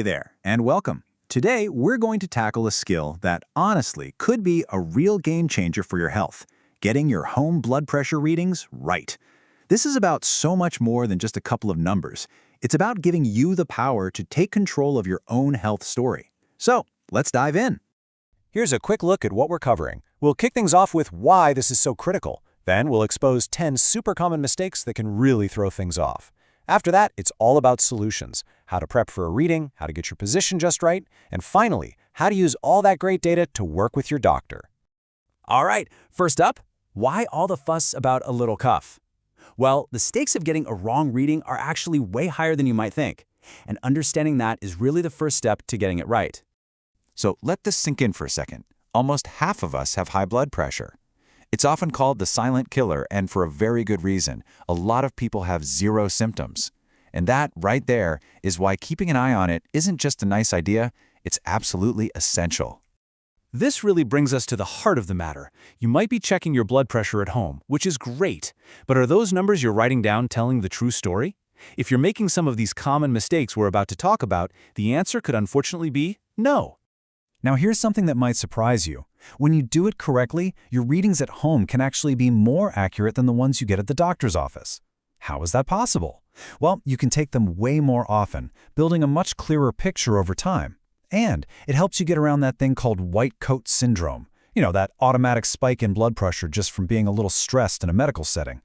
there, and welcome. Today, we're going to tackle a skill that honestly could be a real game changer for your health, getting your home blood pressure readings right. This is about so much more than just a couple of numbers. It's about giving you the power to take control of your own health story. So, let's dive in. Here's a quick look at what we're covering. We'll kick things off with why this is so critical. Then we'll expose 10 super common mistakes that can really throw things off. After that, it's all about solutions, how to prep for a reading, how to get your position just right, and finally, how to use all that great data to work with your doctor. All right, first up, why all the fuss about a little cuff? Well, the stakes of getting a wrong reading are actually way higher than you might think, and understanding that is really the first step to getting it right. So let this sink in for a second. Almost half of us have high blood pressure. It's often called the silent killer, and for a very good reason. A lot of people have zero symptoms. And that, right there, is why keeping an eye on it isn't just a nice idea, it's absolutely essential. This really brings us to the heart of the matter. You might be checking your blood pressure at home, which is great, but are those numbers you're writing down telling the true story? If you're making some of these common mistakes we're about to talk about, the answer could unfortunately be no. Now here's something that might surprise you. When you do it correctly, your readings at home can actually be more accurate than the ones you get at the doctor's office. How is that possible? Well, you can take them way more often, building a much clearer picture over time. And it helps you get around that thing called white coat syndrome. You know, that automatic spike in blood pressure just from being a little stressed in a medical setting.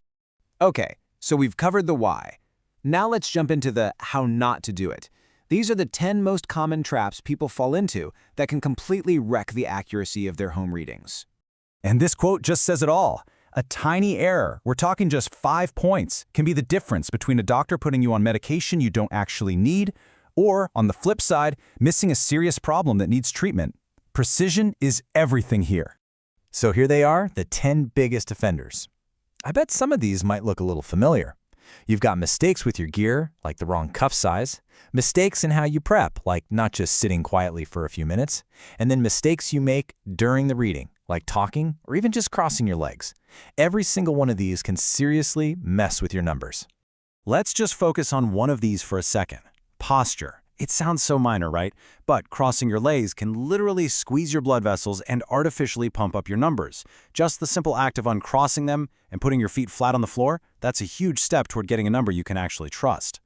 Okay, so we've covered the why. Now let's jump into the how not to do it. These are the 10 most common traps people fall into that can completely wreck the accuracy of their home readings. And this quote just says it all. A tiny error, we're talking just 5 points, can be the difference between a doctor putting you on medication you don't actually need, or, on the flip side, missing a serious problem that needs treatment. Precision is everything here. So here they are, the 10 biggest offenders. I bet some of these might look a little familiar. You've got mistakes with your gear, like the wrong cuff size, mistakes in how you prep, like not just sitting quietly for a few minutes, and then mistakes you make during the reading, like talking or even just crossing your legs. Every single one of these can seriously mess with your numbers. Let's just focus on one of these for a second. Posture. It sounds so minor, right? But crossing your legs can literally squeeze your blood vessels and artificially pump up your numbers. Just the simple act of uncrossing them and putting your feet flat on the floor, that's a huge step toward getting a number you can actually trust.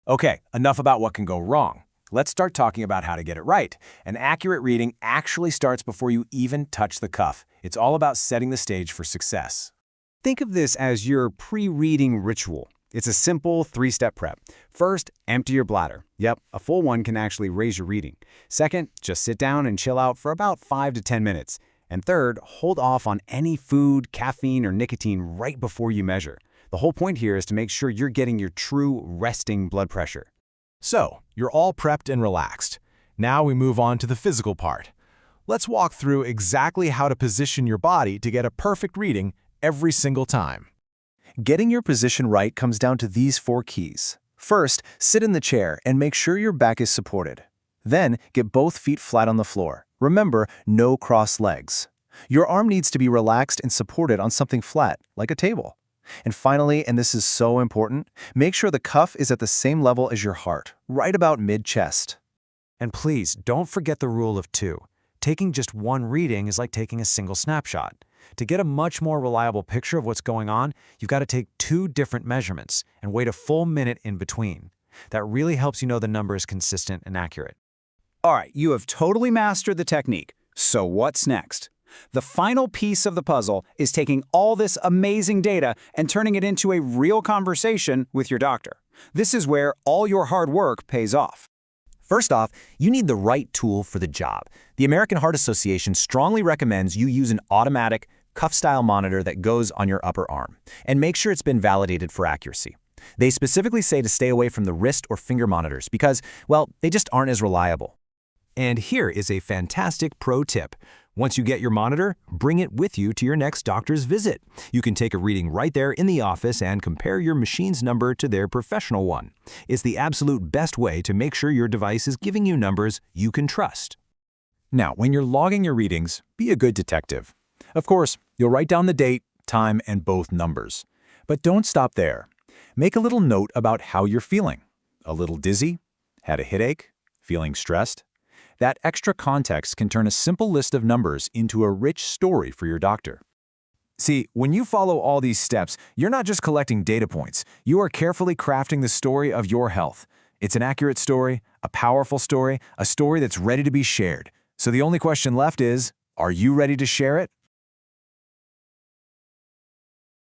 Okay, enough about what can go wrong. Let's start talking about how to get it right. An accurate reading actually starts before you even touch the cuff. It's all about setting the stage for success. Think of this as your pre-reading ritual. It's a simple 3-step prep. First, empty your bladder. Yep, a full one can actually raise your reading. Second, just sit down and chill out for about 5 to 10 minutes. And third, hold off on any food, caffeine, or nicotine right before you measure. The whole point here is to make sure you're getting your true resting blood pressure. So, you're all prepped and relaxed. Now we move on to the physical part. Let's walk through exactly how to position your body to get a perfect reading every single time. Getting your position right comes down to these 4 keys. First, sit in the chair and make sure your back is supported. Then, get both feet flat on the floor. Remember, no crossed legs. Your arm needs to be relaxed and supported on something flat, like a table. And finally, and this is so important, make sure the cuff is at the same level as your heart, right about mid-chest. And please, don't forget the rule of 2. Taking just one reading is like taking a single snapshot. To get a much more reliable picture of what's going on, you've got to take 2 different measurements and wait a full minute in between. That really helps you know the number is consistent and accurate. All right, you have totally mastered the technique. So what's next? The final piece of the puzzle is taking all this amazing data and turning it into a real conversation with your doctor. This is where all your hard work pays off. First off, you need the right tool for the job. The American Heart Association strongly recommends you use an automatic, cuff-style monitor that goes on your upper arm, and make sure it's been validated for accuracy. They specifically say to stay away from the wrist or finger monitors because, well, they just aren't as reliable. And here is a fantastic pro tip. Once you get your monitor, bring it with you to your next doctor's visit. You can take a reading right there in the office and compare your machine's number to their professional one. It's the absolute best way to make sure your device is giving you numbers you can trust. Now, when you're logging your readings, be a good detective. Of course, you'll write down the date, time, and both numbers. But don't stop there. Make a little note about how you're feeling. A little dizzy? Had a headache? Feeling stressed? That extra context can turn a simple list of numbers into a rich story for your doctor. See, when you follow all these steps, you're not just collecting data points. You are carefully crafting the story of your health. It's an accurate story, a powerful story, a story that's ready to be shared. So the only question left is, are you ready to share it?